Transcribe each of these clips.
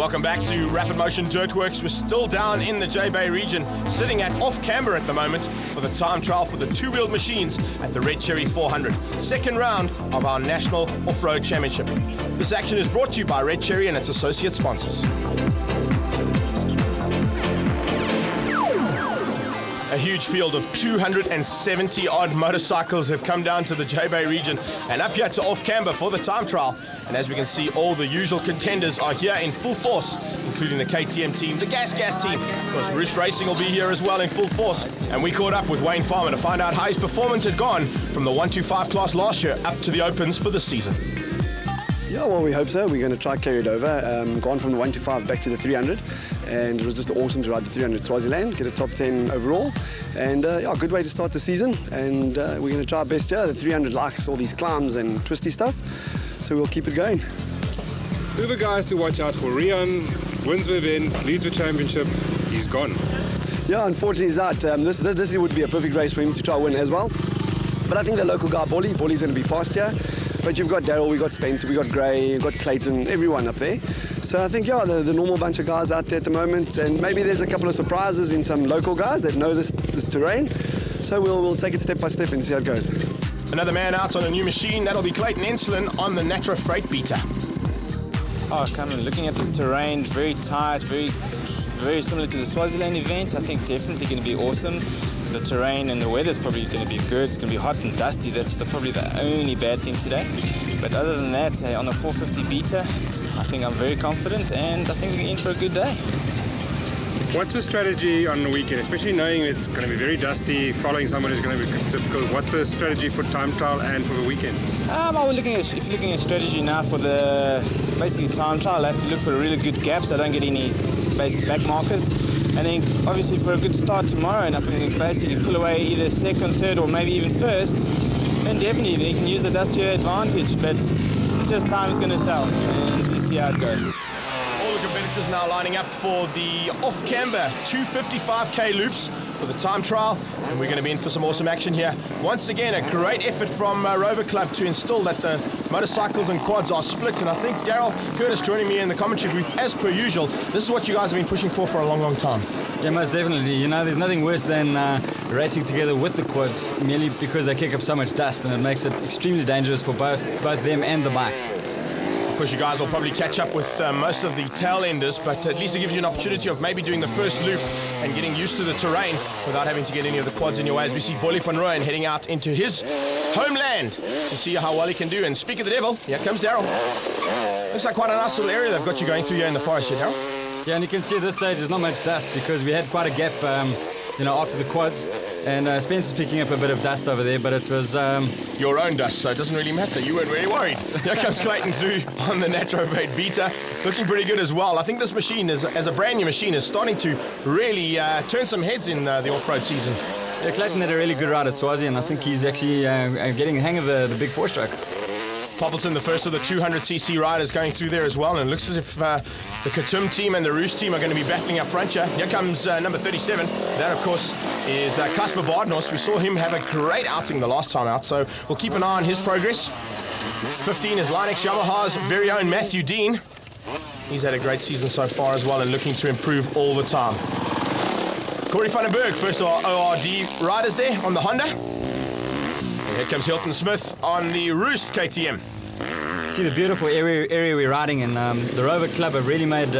Welcome back to Rapid Motion Dirtworks. We're still down in the J-Bay region, sitting at Off Camber at the moment for the time trial for the two-wheeled machines at the Red Cherry 400. Second round of our National Off-Road Championship. This action is brought to you by Red Cherry and its associate sponsors. A huge field of 270 odd motorcycles have come down to the J-Bay region and up here to Off Camber for the time trial. And as we can see, all the usual contenders are here in full force, including the KTM team, the Gas team. Of course, Roost Racing will be here as well in full force. And we caught up with Wayne Farmer to find out how his performance had gone from the 125 class last year up to the Opens for the season. Yeah, well, we hope so. We're going to try carry it over. Gone from the 125 back to the 300, and it was just awesome to ride the 300 Swaziland, get a top 10 overall, and yeah, good way to start the season. And we're going to try our best here. The 300 likes all these climbs and twisty stuff, so we'll keep it going. Who are the guys to watch out for? Rian wins the event, leads the championship, he's gone. Yeah, unfortunately he's out. This would be a perfect race for him to try win as well. But I think the local guy, Bolly's going to be fast here. But you've got Daryl, we've got Spencer, we've got Gray, you've got Clayton, everyone up there. So I think, yeah, the normal bunch of guys out there at the moment, and maybe there's a couple of surprises in some local guys that know this terrain. So we'll take it step by step and see how it goes. Another man out on a new machine, that'll be Clayton Enslin on the Natra Freight Beta. Oh, coming, looking at this terrain, very tight, very similar to the Swaziland event. I think definitely going to be awesome. The terrain and the weather's probably going to be good. It's going to be hot and dusty. That's probably the only bad thing today. But other than that, on the 450 Beta, I think I'm very confident, and I think we're in for a good day. What's the strategy on the weekend, especially knowing it's going to be very dusty, following someone is going to be difficult? What's the strategy for time trial and for the weekend? If you're looking at strategy now for the basically time trial, I have to look for a really good gap so I don't get any basic back markers. And then obviously for a good start tomorrow, and if we can basically pull away either second, third, or maybe even first, then definitely you can use the dust to your advantage. But just time is going to tell, and we'll see how it goes. All the competitors now lining up for the Off Camber 255k loops for the time trial, and we're going to be in for some awesome action here. Once again, a great effort from Rover Club to instill that the motorcycles and quads are split, and I think Daryl Curtis joining me in the commentary booth as per usual. This is what you guys have been pushing for a long time. Yeah, most definitely. You know, there's nothing worse than racing together with the quads, merely because they kick up so much dust, and it makes it extremely dangerous for both them and the bikes. Of course, you guys will probably catch up with most of the tail enders, but at least it gives you an opportunity of maybe doing the first loop and getting used to the terrain without having to get any of the quads in your way, as we see Bolle van Rooyen heading out into his homeland to see how well he can do. And speak of the devil, here comes Daryl. Looks like quite a nice little area they've got you going through here in the forest here, Daryl. Yeah, and you can see at this stage there's not much dust because we had quite a gap, after the quads. And Spencer's picking up a bit of dust over there, but it was... your own dust, so it doesn't really matter. You weren't really worried. Here comes Clayton through on the Natra Freight Beta. Looking pretty good as well. I think this machine, as a brand new machine, is starting to really turn some heads in the off-road season. Yeah, Clayton had a really good ride at Swazi, and I think he's actually getting the hang of the big four-stroke. Poppleton, the first of the 200cc riders, going through there as well, and it looks as if the Khatum team and the Roost team are going to be battling up front here. Here comes number 37. That, of course, is Casper Badenhorst. We saw him have a great outing the last time out, so we'll keep an eye on his progress. 15 is Lynex Yamaha's very own Matthew Dean. He's had a great season so far as well and looking to improve all the time. Corey van den Berg, first of our ORD riders there on the Honda. And here comes Hilton Smith on the Roost KTM. See the beautiful area we're riding in. The Rover Club have really made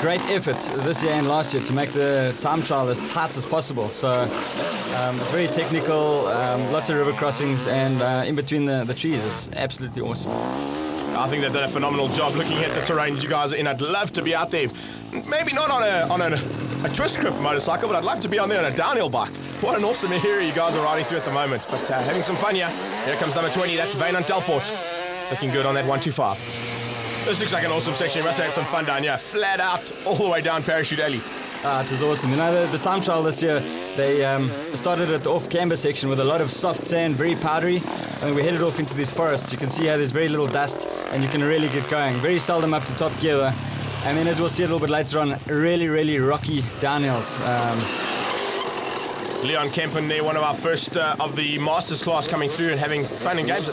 great effort this year and last year to make the time trial as tight as possible. So it's very technical, lots of river crossings, and in between the trees. It's absolutely awesome. I think they've done a phenomenal job looking at the terrain you guys are in. I'd love to be out there, maybe not on a twist grip motorcycle, but I'd love to be on there on a downhill bike. What an awesome area you guys are riding through at the moment. But having some fun here. Here comes number 20, that's Wynand Delport. Looking good on that 125. This looks like an awesome section. You must have had some fun down here. Flat out, all the way down Parachute Alley. It was awesome. You know, the time trial this year, they started at the Off Camber section with a lot of soft sand, very powdery, and we headed off into these forests. You can see how there's very little dust, and you can really get going. Very seldom up to top gear. And then, as we'll see a little bit later on, really rocky downhills. Leon Kempen there, one of our first of the Masters class coming through and having fun and games.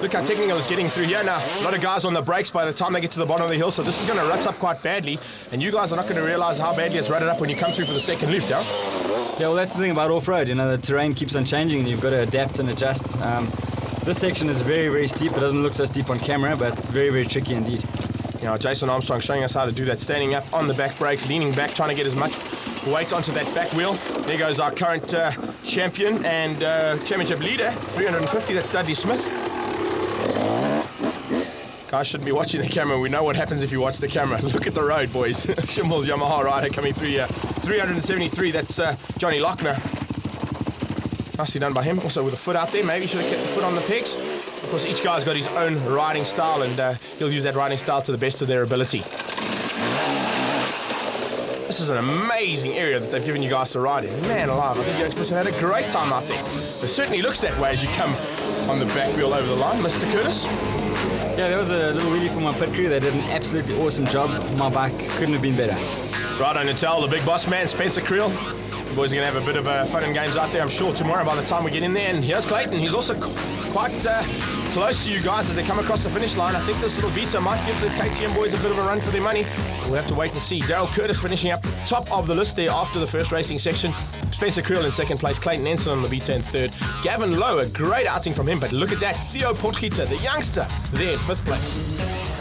Look how technical is getting through here now. A lot of guys on the brakes by the time they get to the bottom of the hill, so this is going to rut up quite badly, and you guys are not going to realise how badly it's rutted up when you come through for the second loop, Darryl. Yeah, well, that's the thing about off-road. You know, the terrain keeps on changing, and you've got to adapt and adjust. This section is very, very steep. It doesn't look so steep on camera, but it's very, very tricky indeed. You know, Jason Armstrong showing us how to do that, standing up on the back brakes, leaning back, trying to get as much weight onto that back wheel. There goes our current champion and championship leader, 350, that's Dudley Smith. Guys shouldn't be watching the camera. We know what happens if you watch the camera. Look at the road, boys. Shimmel's Yamaha rider coming through here. 373, that's Johnny Lochner. Nicely done by him. Also with a foot out there. Maybe should have kept the foot on the pegs. Of course, each guy's got his own riding style, and he'll use that riding style to the best of their ability. This is an amazing area that they've given you guys to ride in. Man alive, I think you guys have had a great time out there. It certainly looks that way as you come on the back wheel over the line. Mr. Curtis? Yeah, there was a little wheelie for my pit crew. They did an absolutely awesome job. My bike couldn't have been better. Right on Natal, the big boss man, Spencer Creel. The boys are going to have a bit of fun and games out there, I'm sure, tomorrow by the time we get in there. And here's Clayton. He's also quite close to you guys as they come across the finish line. I think this little Vita might give the KTM boys a bit of a run for their money. We'll have to wait and see. Darryl Curtis finishing up top of the list there after the first racing section. Spencer Creel in second place. Clayton Ensign on the Vita in third. Gavin Lowe, a great outing from him. But look at that. Theo Potgieter, the youngster, there in fifth place.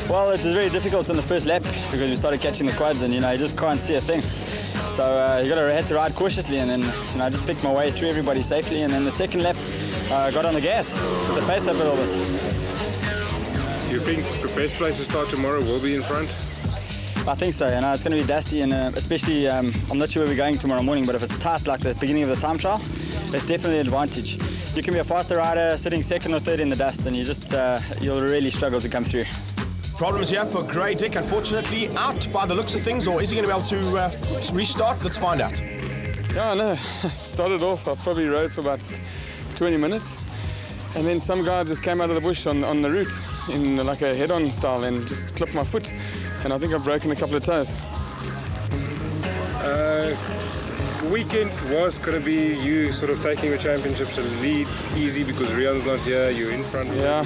Well, it was very difficult in the first lap because we started catching the quads and, you just can't see a thing. So you had to ride cautiously, and then I just picked my way through everybody safely. And then the second lap, got on the gas, put the pace up a little bit. Do you think the best place to start tomorrow will be in front? I think so. It's going to be dusty, and especially I'm not sure where we're going tomorrow morning. But if it's tight like the beginning of the time trial, that's definitely an advantage. You can be a faster rider sitting second or third in the dust, and you'll really struggle to come through. Problems here for Grey Dick, unfortunately, out by the looks of things, or is he going to be able to restart? Let's find out. Yeah, no, started off, I probably rode for about 20 minutes, and then some guy just came out of the bush on the route in like a head-on style and just clipped my foot, and I think I've broken a couple of toes. The weekend was going to be you sort of taking the championships and lead easy because Rian's not here, you're in front. Yeah,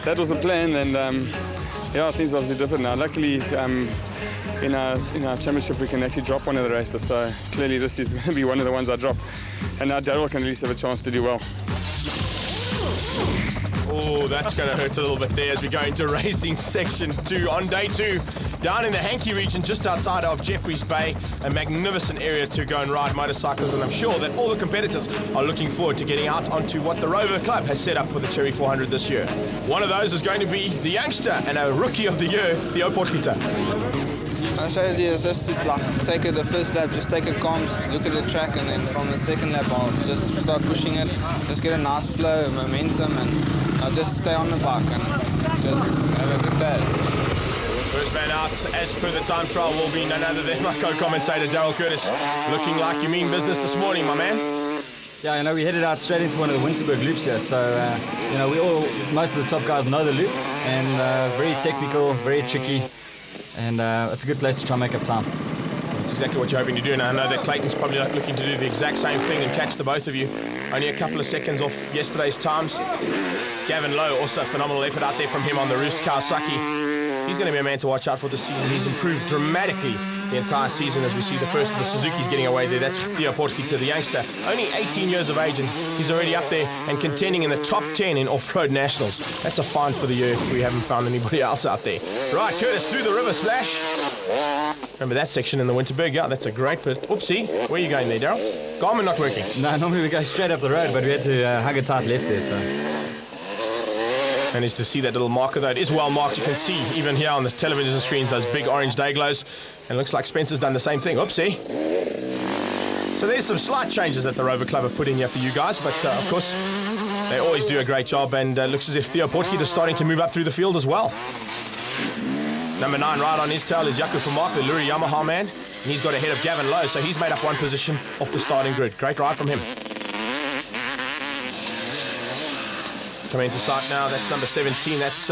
that was the plan, and yeah, things are obviously different now. Luckily, in our championship we can actually drop one of the races, so clearly this is going to be one of the ones I drop, and now Darryl can at least have a chance to do well. Oh, that's going to hurt a little bit there as we go into racing section 2 on day 2. Down in the Hankey region, just outside of Jeffreys Bay, a magnificent area to go and ride motorcycles, and I'm sure that all the competitors are looking forward to getting out onto what the Rover Club has set up for the Cherry 400 this year. One of those is going to be the youngster and a rookie of the year, Theo Potgieter. My strategy is just to take it the first lap, just take it calm, look at the track, and then from the second lap I'll just start pushing it, just get a nice flow, momentum, and I'll just stay on the bike and just have a good day. First man out, as per the time trial, will be none other than my co-commentator Darryl Curtis. Looking like you mean business this morning, my man. Yeah, we headed out straight into one of the Winterberg loops here, so most of the top guys know the loop, and very technical, very tricky, and it's a good place to try and make up time. That's exactly what you're hoping to do, and I know that Clayton's probably looking to do the exact same thing and catch the both of you. Only a couple of seconds off yesterday's times. Gavin Lowe, also a phenomenal effort out there from him on the Roost Kawasaki. He's going to be a man to watch out for this season. He's improved dramatically the entire season as we see the first of the Suzuki's getting away there. That's Theo Potgieter, the youngster, only 18 years of age, and he's already up there and contending in the top 10 in off-road nationals. That's a find for the year if we haven't found anybody else out there. Right, Curtis through the river splash. Remember that section in the Winterberg? Yeah, that's a great bit. Oopsie, where are you going there, Darryl? Garmin not working. No, normally we go straight up the road, but we had to hug a tight left there, so... Managed to see that little marker though. It is well marked. You can see even here on the television screens those big orange day glows. And it looks like Spencer's done the same thing. Oopsie. So there's some slight changes that the Rover Club have put in here for you guys. But of course, they always do a great job. And looks as if Theo Potgieter is starting to move up through the field as well. Number 9 right on his tail is Jaco Vermaak, the Lurie Yamaha man. And he's got ahead of Gavin Lowe. So he's made up one position off the starting grid. Great ride from him. Coming into sight now, that's number 17, that's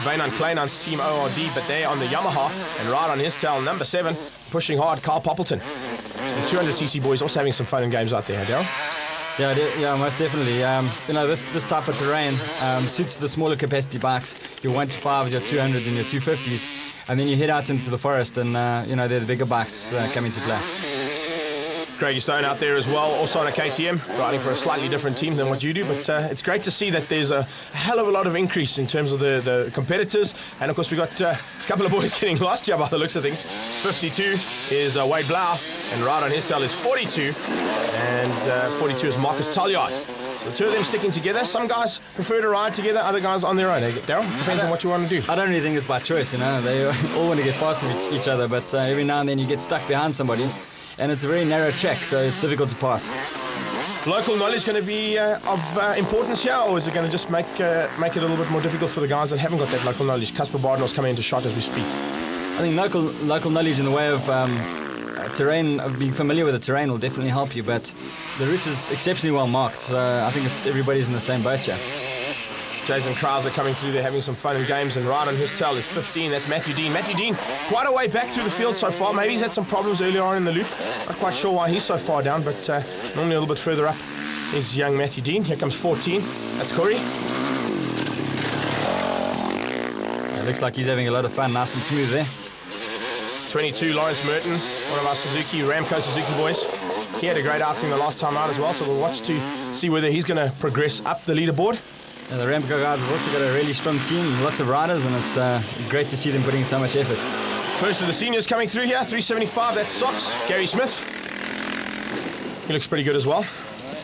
Wynand Kleinhand's team ORD, but they're on the Yamaha, and right on his tail, number 7, pushing hard, Carl Poppleton. The 200cc boys also having some fun and games out there, Daryl? Yeah, most definitely. This type of terrain suits the smaller capacity bikes, your 125s, your 200s, and your 250s, and then you head out into the forest, and they're the bigger bikes come into play. Craigie Stone out there as well, also on a KTM, riding for a slightly different team than what you do, but it's great to see that there's a hell of a lot of increase in terms of the competitors, and of course we got a couple of boys getting lost here by the looks of things. 52 is Wade Blau, and right on his tail is 42, and 42 is Marcus Talliard. So the two of them sticking together. Some guys prefer to ride together, other guys on their own. Daryl, depends on what you want to do. I don't really think it's by choice, they all want to get past each other, but every now and then you get stuck behind somebody, and it's a very narrow track, so it's difficult to pass. Local knowledge going to be of importance here, or is it going to just make it a little bit more difficult for the guys that haven't got that local knowledge? Casper Bardenau's coming into shot as we speak. I think local knowledge in the way of terrain, of being familiar with the terrain, will definitely help you, but the route is exceptionally well marked, so I think everybody's in the same boat here. Jason Krauser coming through there having some fun and games, and right on his tail is 15, that's Matthew Dean. Matthew Dean, quite a way back through the field so far. Maybe he's had some problems earlier on in the loop. Not quite sure why he's so far down, but normally a little bit further up is young Matthew Dean. Here comes 14, that's Corey. It looks like he's having a lot of fun, nice and smooth there. 22, Lawrence Merton, one of our Ramco Suzuki boys. He had a great outing the last time out as well, so we'll watch to see whether he's going to progress up the leaderboard. And the Ramco guys have also got a really strong team, lots of riders, and it's great to see them putting so much effort. First of the seniors coming through here, 375, that's Sox, Gary Smith. He looks pretty good as well.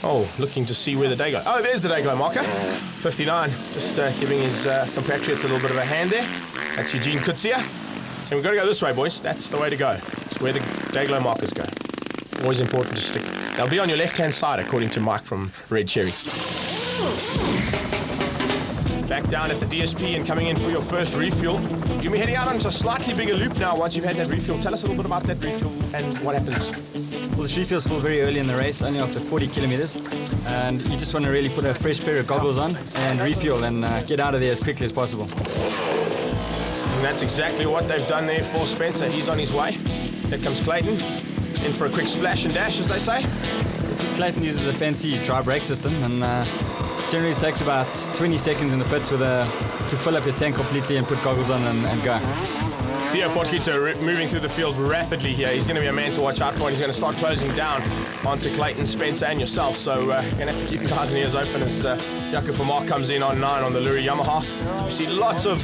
Oh, looking to see where the day goes. Oh, there's the day glow marker. 59, just giving his compatriots a little bit of a hand there. That's Eugene Kutsia. So we've got to go this way, boys. That's the way to go. It's where the day glow markers go. Always important to stick. They'll be on your left-hand side, according to Mike from Red Cherry. Back down at the DSP and coming in for your first refuel. You're going to be heading out onto a slightly bigger loop now once you've had that refuel. Tell us a little bit about that refuel and what happens. Well, the refuel is still very early in the race, only after 40 kilometers, and you just want to really put a fresh pair of goggles on and refuel and get out of there as quickly as possible. And that's exactly what they've done there for Spencer. He's on his way. There comes Clayton, in for a quick splash and dash, as they say. Clayton uses a fancy dry brake system, and generally takes about 20 seconds in the pits to fill up your tank completely and put goggles on and go. Theo Potgieter moving through the field rapidly here. He's going to be a man to watch out for, and he's going to start closing down onto Clayton, Spencer and yourself. So you're going to have to keep your eyes and ears open as Jaco Vermaak comes in on 9 on the Lurie Yamaha. You see lots of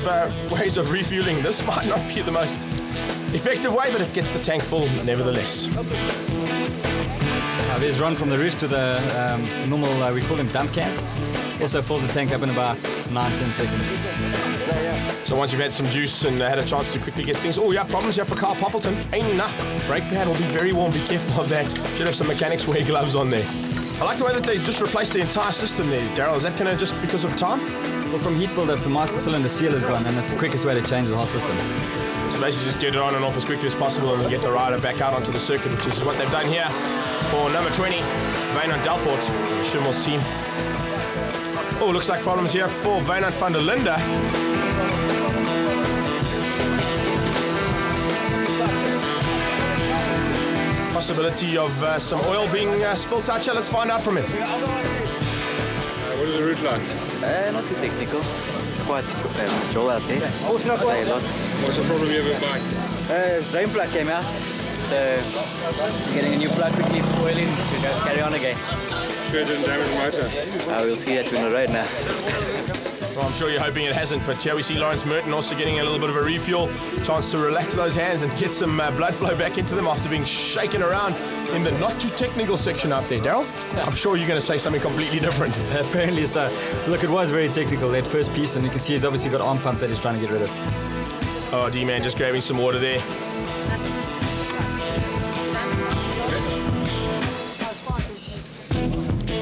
ways of refueling. This might not be the most effective way, but it gets the tank full nevertheless. There's Ron from the Roost with a normal, we call them dump cans. Also fills the tank up in about 9-10 seconds. So once you've had some juice and had a chance to quickly get things... Oh, yeah, problems here for Carl Poppleton. Ain't enough. Brake pad will be very warm. Be careful of that. Should have some mechanics wear gloves on there. I like the way that they just replaced the entire system there. Daryl, is that kind of just because of time? Well, from heat build-up, the master cylinder seal is gone, and it's the quickest way to change the whole system. So basically just get it on and off as quickly as possible and get the rider back out onto the circuit, which is what they've done here for number 20, Wynand Delport, Schimmel's team. Oh, looks like problems here for Wynand van der Linde. Possibility of some oil being spilt out here. Let's find out from him. What is the route like? Not too technical. It's quite dull out there. What's the problem you have with the bike? Drain plug came out. So getting a new plug to keep oil in to carry on again. Sure it didn't damage the motor? We'll see that on the road now. Well, I'm sure you're hoping it hasn't, but here we see Lawrence Merton also getting a little bit of a refuel, chance to relax those hands and get some blood flow back into them after being shaken around in the not too technical section out there. Daryl, I'm sure you're going to say something completely different. Apparently so. Look, it was very technical, that first piece, and you can see he's obviously got arm pump that he's trying to get rid of. Oh, D-Man just grabbing some water there.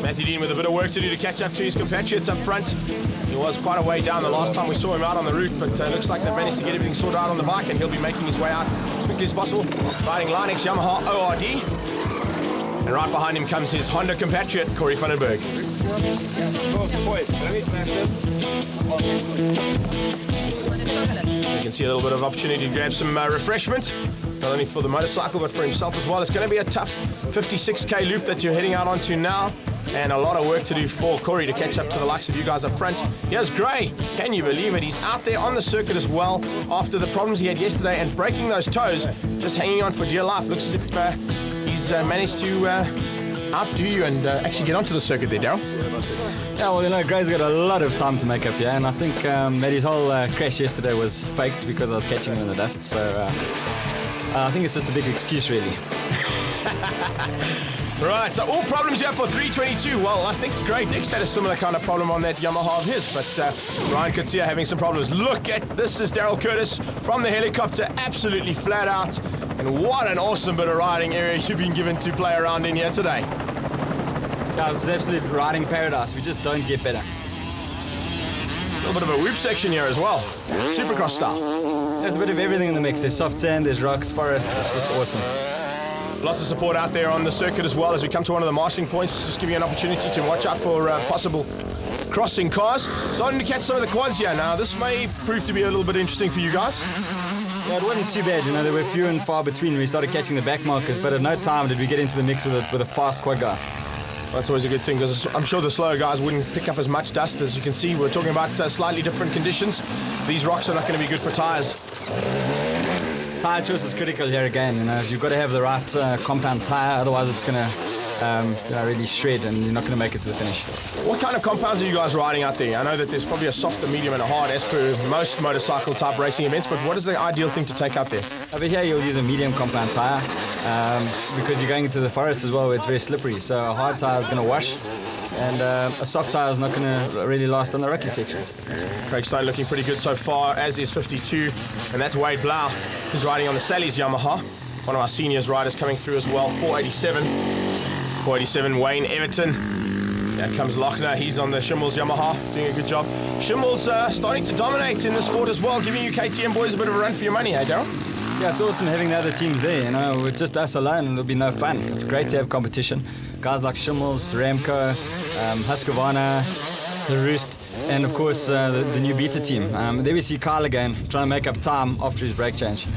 Matthew Dean with a bit of work to do to catch up to his compatriots up front. He was quite a way down the last time we saw him out on the route, but looks like they've managed to get everything sorted out on the bike, and he'll be making his way out as quickly as possible, riding Lynex Yamaha ORD. And right behind him comes his Honda compatriot, Corey Vandenberg. You can see a little bit of opportunity to grab some refreshment. not only for the motorcycle but for himself as well. It's going to be a tough 56k loop that you're heading out onto now, and a lot of work to do for Corey to catch up to the likes of you guys up front. Here's Gray. Can you believe it? He's out there on the circuit as well after the problems he had yesterday and breaking those toes, just hanging on for dear life. Looks as if he's managed to outdo you and actually get onto the circuit there, Daryl. Yeah, well, you know, Gray's got a lot of time to make up here, and I think that his whole crash yesterday was faked because I was catching him in the dust, so I think it's just a big excuse, really. Right, so all problems here for 322. Well, I think Gray Dix had a similar kind of problem on that Yamaha of his, but Ryan Kutsia having some problems. Look at this, is Daryl Curtis from the helicopter, absolutely flat out. And what an awesome bit of riding area you've been given to play around in here today. Yeah, this is absolute riding paradise. We just don't get better. A little bit of a whoop section here as well, Supercross style. There's a bit of everything in the mix. There's soft sand, there's rocks, forest. It's just awesome. Lots of support out there on the circuit as well as we come to one of the marshalling points. Just give you an opportunity to watch out for possible crossing cars. Starting to catch some of the quads here now. This may prove to be a little bit interesting for you guys. Yeah, it wasn't too bad. You know, there were few and far between when we started catching the back markers, but at no time did we get into the mix with a fast quad guys. Well, that's always a good thing, because I'm sure the slower guys wouldn't pick up as much dust. As you can see, we're talking about slightly different conditions. These rocks are not going to be good for tyres. Tyre choice is critical here again. You know, you've got to have the right compound tyre, otherwise it's going to really shred and you're not going to make it to the finish. What kind of compounds are you guys riding out there? I know that there's probably a soft, a medium and a hard as per most motorcycle type racing events, but what is the ideal thing to take out there? Over here you'll use a medium compound tyre because you're going into the forest as well where it's very slippery, so a hard tyre is going to wash and a soft tyre is not going to really last on the rocky sections. Craig Stone looking pretty good so far, as is 52, and that's Wade Blau, who's riding on the Sally's Yamaha. One of our seniors riders coming through as well, 487, Wayne Everton. Here comes Lochner, he's on the Schimmels Yamaha, doing a good job. Schimmels starting to dominate in the sport as well, giving you KTM boys a bit of a run for your money, eh, Daryl? Yeah, it's awesome having the other teams there. You know, with just us alone, it'll be no fun. It's great to have competition. Guys like Schimmels, Ramco, Husqvarna, the Roost, and of course the new Beta team. There we see Kyle again, trying to make up time after his brake change.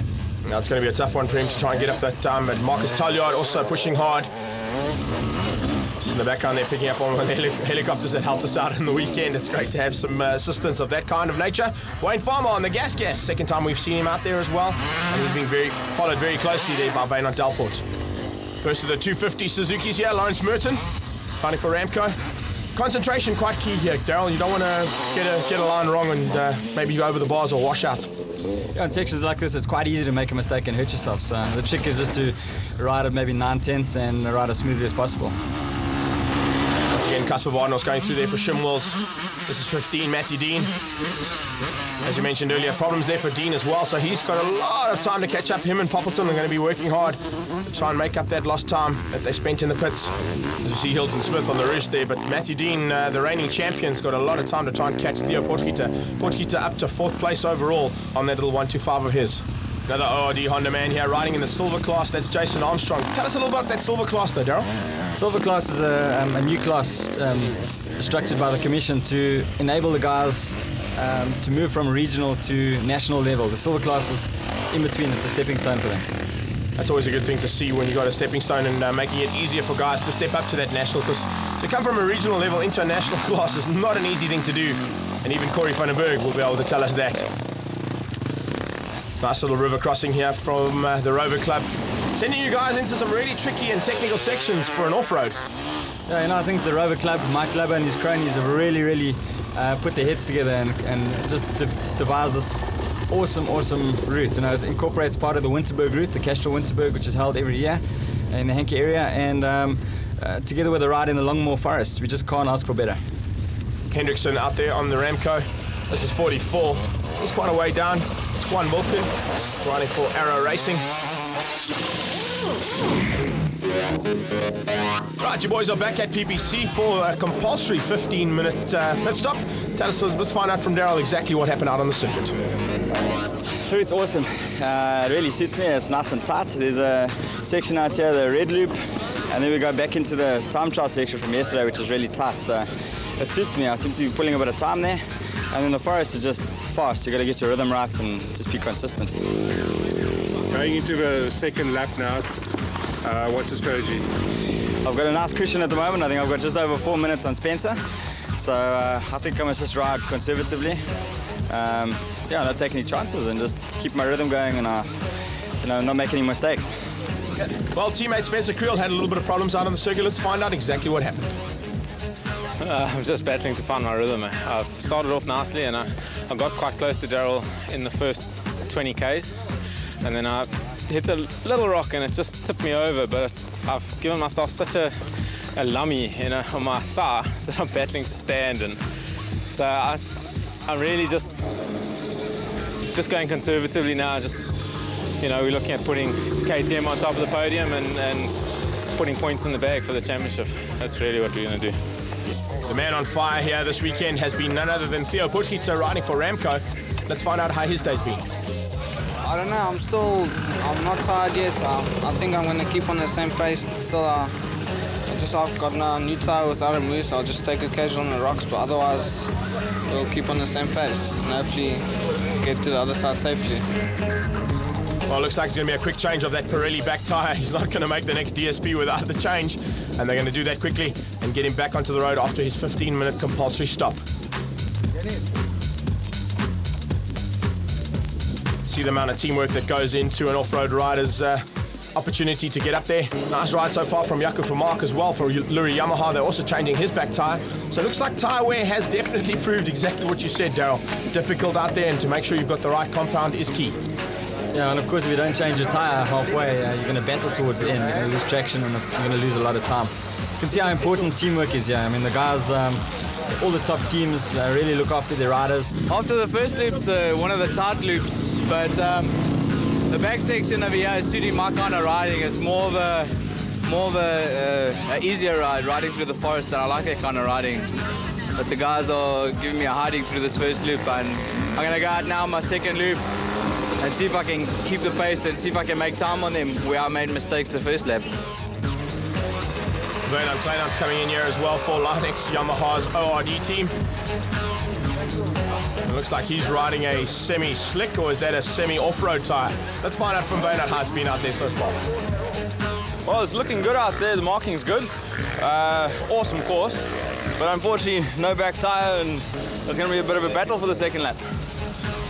Now it's going to be a tough one for him to try and get up that time, but Marcus Talliard also pushing hard. Just in the background there, picking up on one of the helicopters that helped us out on the weekend. It's great to have some assistance of that kind of nature. Wayne Farmer on the gas, second time we've seen him out there as well, and he's being followed very closely there by Baynard Delport. First of the 250 Suzukis here, Lawrence Merton, fighting for Ramco. Concentration quite key here, Daryl. You don't want to get a line wrong and maybe go over the bars or wash out. Yeah, in sections like this, it's quite easy to make a mistake and hurt yourself. So the trick is just to ride at maybe 9/10 and ride as smoothly as possible. Once again, Casper Barnos going through there for Shimwells. This is 15, Matthew Dean. As you mentioned earlier, problems there for Dean as well, so he's got a lot of time to catch up. Him and Poppleton are going to be working hard to try and make up that lost time that they spent in the pits. As you see Hilton Smith on the roost there, but Matthew Dean, the reigning champion's got a lot of time to try and catch Theo Potgieter. Potgieter up to 4th place overall on that little 125 of his. Another ORD Honda man here riding in the silver class, that's Jason Armstrong. Tell us a little about that silver class though, Daryl. Silver class is a new class structured by the commission to enable the guys to move from regional to national level. The silver class is in between, it's a stepping stone for them. That's always a good thing to see when you've got a stepping stone and making it easier for guys to step up to that national, because to come from a regional level into a national class is not an easy thing to do, and even Corey van den Berg will be able to tell us that. Nice little river crossing here from the Rover Club, sending you guys into some really tricky and technical sections for an off-road. Yeah, you know, I think the Rover Club, Mike Clubber and his cronies have really put their heads together and just devised this awesome route. You know, it incorporates part of the Winterberg route, the Castrol Winterberg, which is held every year in the Hankey area, and together with a ride in the Longmore Forest. We just can't ask for better. Hendrickson out there on the Ramco. This is 44. He's quite a way down. It's Juan Wilkin riding for Arrow Racing. Right, you boys are back at PPC for a compulsory 15-minute pit stop. Tell us, let's find out from Daryl exactly what happened out on the circuit. It's awesome. It really suits me. It's nice and tight. There's a section out here, the red loop, and then we go back into the time trial section from yesterday, which is really tight. So it suits me. I seem to be pulling a bit of time there. And then the forest is just fast. You got to get your rhythm right and just be consistent. Going into the second lap now, what's the strategy? I've got a nice cushion at the moment. I think I've got just over 4 minutes on Spencer. So I think I must just ride conservatively. Yeah, not take any chances and just keep my rhythm going and not make any mistakes. Well, teammate Spencer Creel had a little bit of problems out on the circuit. Let's find out exactly what happened. I'm just battling to find my rhythm. I've started off nicely and I got quite close to Daryl in the first 20 Ks. And then I hit a little rock and it just tipped me over, but I've given myself such a lummy, on my thigh that I'm battling to stand. And so I'm really just going conservatively now. Just, we're looking at putting KTM on top of the podium and putting points in the bag for the championship. That's really what we're going to do. The man on fire here this weekend has been none other than Theo Potgieter riding for Ramco. Let's find out how his day's been. I don't know, I'm not tired yet. I think I'm going to keep on the same pace. Still, I've got a new tyre without a mousse. I'll just take occasion on the rocks, but otherwise we'll keep on the same pace and hopefully get to the other side safely. Well, it looks like it's going to be a quick change of that Pirelli back tyre. He's not going to make the next DSP without the change, and they're going to do that quickly and get him back onto the road after his 15-minute compulsory stop. See the amount of teamwork that goes into an off-road rider's opportunity to get up there. Nice ride so far from Jaco Vermaak as well for Luri Yamaha. They're also changing his back tyre. So it looks like tyre wear has definitely proved exactly what you said, Daryl. Difficult out there, and to make sure you've got the right compound is key. Yeah, and of course if you don't change your tyre halfway, you're going to battle towards the end. You're going to lose traction and you're going to lose a lot of time. You can see how important teamwork is here. I mean, the guys, all the top teams really look after their riders. After the first loop's one of the tight loops, but the back section over here is suiting my kind of riding. It's more of a easier ride, riding through the forest, and I like that kind of riding. But the guys are giving me a hiding through this first loop, and I'm going to go out now on my second loop and see if I can keep the pace and see if I can make time on them where I made mistakes the first lap. Vernon Kleinant's coming in here as well for Lynex Yamaha's ORD team. It looks like he's riding a semi-slick, or is that a semi-off-road tyre? Let's find out from Bernard how it's been out there so far. Well, it's looking good out there. The marking's good. Awesome course. But unfortunately, no back tyre, and there's going to be a bit of a battle for the second lap.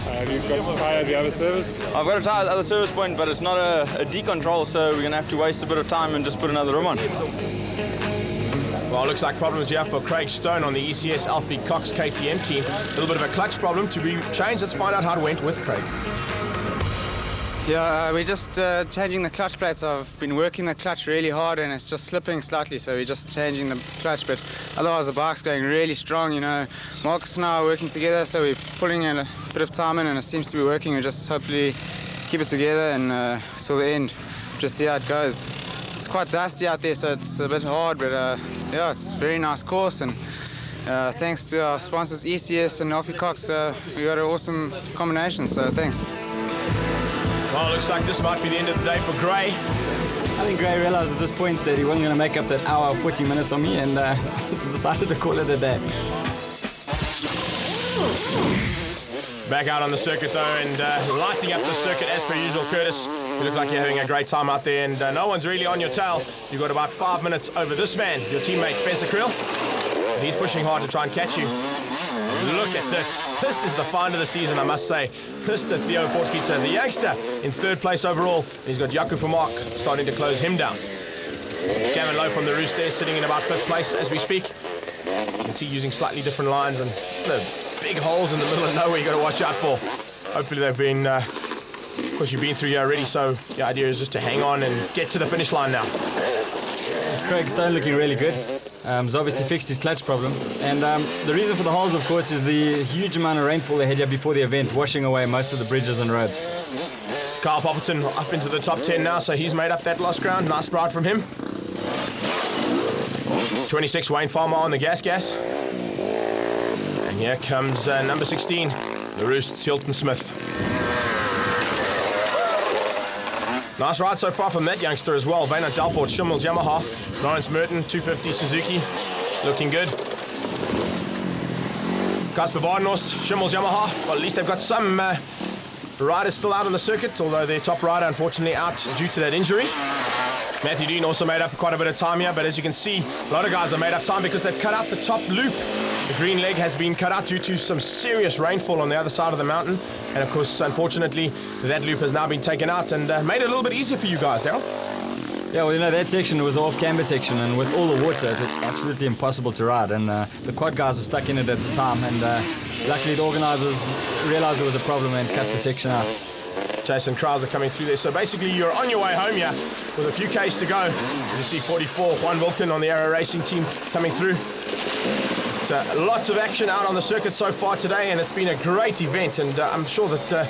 Have you got a tyre at the other service? I've got a tyre at the other service point, but it's not a D-control, so we're going to have to waste a bit of time and just put another rim on. Well, it looks like problems here for Craig Stone on the ECS Alfie Cox KTM team. A little bit of a clutch problem to be changed. Let's find out how it went with Craig. Yeah, we're just changing the clutch plates. I've been working the clutch really hard and it's just slipping slightly, so we're just changing the clutch, but otherwise the bike's going really strong, Marcus and I are working together, so we're putting in a bit of time in and it seems to be working. We just hopefully keep it together and till the end, just see how it goes. It's quite dusty out there, so it's a bit hard, but yeah, it's a very nice course, and thanks to our sponsors ECS and Alfie Cox, we got an awesome combination, so thanks. Well, it looks like this might be the end of the day for Gray. I think Gray realized at this point that he wasn't going to make up that hour 40 minutes on me and decided to call it a day. Back out on the circuit though, and lighting up the circuit as per usual, Curtis. You look like you're having a great time out there, and no one's really on your tail. You've got about 5 minutes over this man, your teammate Spencer Creel. He's pushing hard to try and catch you. Look at this. This is the find of the season, I must say. Mr. Theo Potgieter, the youngster, in third place overall. He's got Jaco Vermaak starting to close him down. Gavin Lowe from the Roost there, sitting in about 5th place as we speak. You can see using slightly different lines, and the big holes in the middle of nowhere you've got to watch out for. Hopefully they've been, of course you've been through here already, so the idea is just to hang on and get to the finish line now. Craig Stone looking really good. He's obviously fixed his clutch problem, and the reason for the holes, of course, is the huge amount of rainfall they had here before the event, washing away most of the bridges and roads. Kyle Poppleton up into the top 10 now, so he's made up that lost ground. Nice ride from him. 26, Wayne Farmer on the gas. And here comes number 16, the Roost's Hilton Smith. Nice ride so far from that youngster as well. Wynand Delport, Schimmel's Yamaha. Lawrence Merton, 250 Suzuki. Looking good. Casper Badenhorst, Schimmel's Yamaha. Well, at least they've got some riders still out on the circuit, although their top rider unfortunately out due to that injury. Matthew Dean also made up quite a bit of time here, but as you can see, a lot of guys have made up time because they've cut out the top loop. The green leg has been cut out due to some serious rainfall on the other side of the mountain. And of course, unfortunately, that loop has now been taken out and made it a little bit easier for you guys, Daryl. Yeah, well, that section was the off-camber section, and with all the water, it was absolutely impossible to ride. And the quad guys were stuck in it at the time, and luckily the organisers realised there was a problem and cut the section out. Jason Krauser coming through there. So basically, you're on your way home here with a few Ks to go. You see 44, Juan Wilkin on the Arrow Racing team coming through. So lots of action out on the circuit so far today, and it's been a great event, and I'm sure that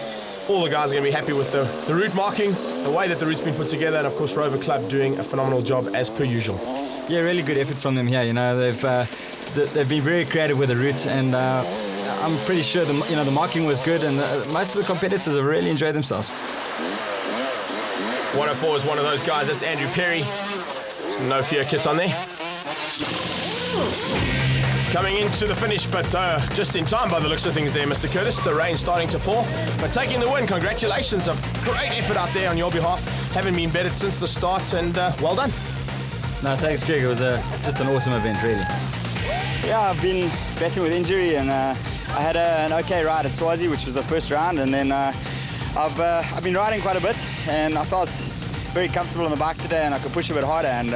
all the guys are going to be happy with the route marking, the way that the route's been put together, and of course Rover Club doing a phenomenal job as per usual. Yeah, really good effort from them here. You know, they've been very creative with the route, and I'm pretty sure the marking was good, and most of the competitors have really enjoyed themselves. 104 is one of those guys. That's Andrew Perry. No fear kits on there. Coming into the finish, but just in time by the looks of things there, Mr. Curtis. The rain's starting to pour, but taking the win. Congratulations, a great effort out there on your behalf. Haven't been bettered since the start, and well done. No, thanks, Greg. It was just an awesome event, really. Yeah, I've been battling with injury, and I had an okay ride at Swazi, which was the first round, and then I've been riding quite a bit, and I felt very comfortable on the bike today, and I could push a bit harder, and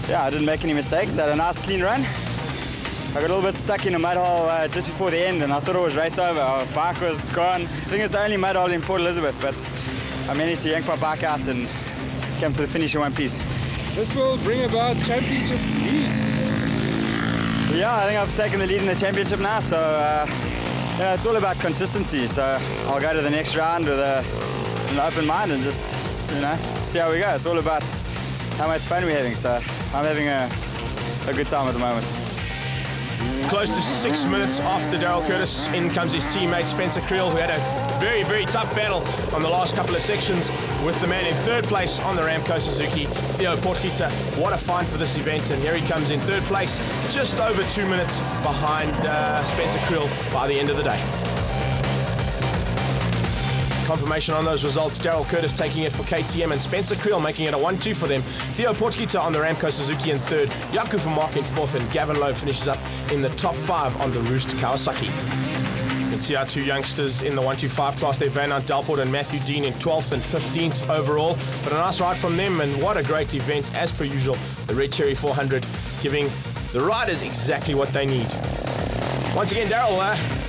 yeah, I didn't make any mistakes. I had a nice clean run. I got a little bit stuck in a mud hole just before the end, and I thought it was race over. Our bike was gone. I think it's the only mud hole in Port Elizabeth, but I managed to yank my bike out and come to the finish in one piece. This will bring about championship lead. Yeah, I think I've taken the lead in the championship now, so yeah, it's all about consistency. So I'll go to the next round with an open mind and just, you know, see how we go. It's all about how much fun we're having, so I'm having a good time at the moment. Close to 6 minutes after Daryl Curtis, in comes his teammate Spencer Creel, who had a very, very tough battle on the last couple of sections with the man in third place on the Ramco Suzuki, Theo Potgieter. What a find for this event, and here he comes in third place, just over 2 minutes behind Spencer Creel by the end of the day. Confirmation on those results. Daryl Curtis taking it for KTM and Spencer Creel making it a 1-2 for them. Theo Potgieter on the Ramco Suzuki in third. Jaco van Mark in fourth, and Gavin Lowe finishes up in the top 5 on the Roost Kawasaki. You can see our two youngsters in the 125 class there, Wynand Delport and Matthew Dean in 12th and 15th overall. But a nice ride from them, and what a great event as per usual. The Red Cherry 400 giving the riders exactly what they need. Once again, Daryl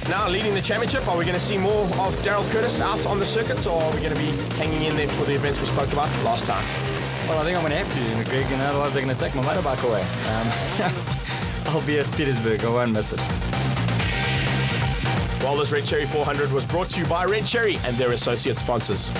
now leading the championship. Are we going to see more of Daryl Curtis out on the circuits, or are we going to be hanging in there for the events we spoke about last time? Well, I think I'm going to have to, Greg, and otherwise they're going to take my motorbike away. I'll be at Petersburg. I won't miss it. Well, this Red Cherry 400 was brought to you by Red Cherry and their associate sponsors.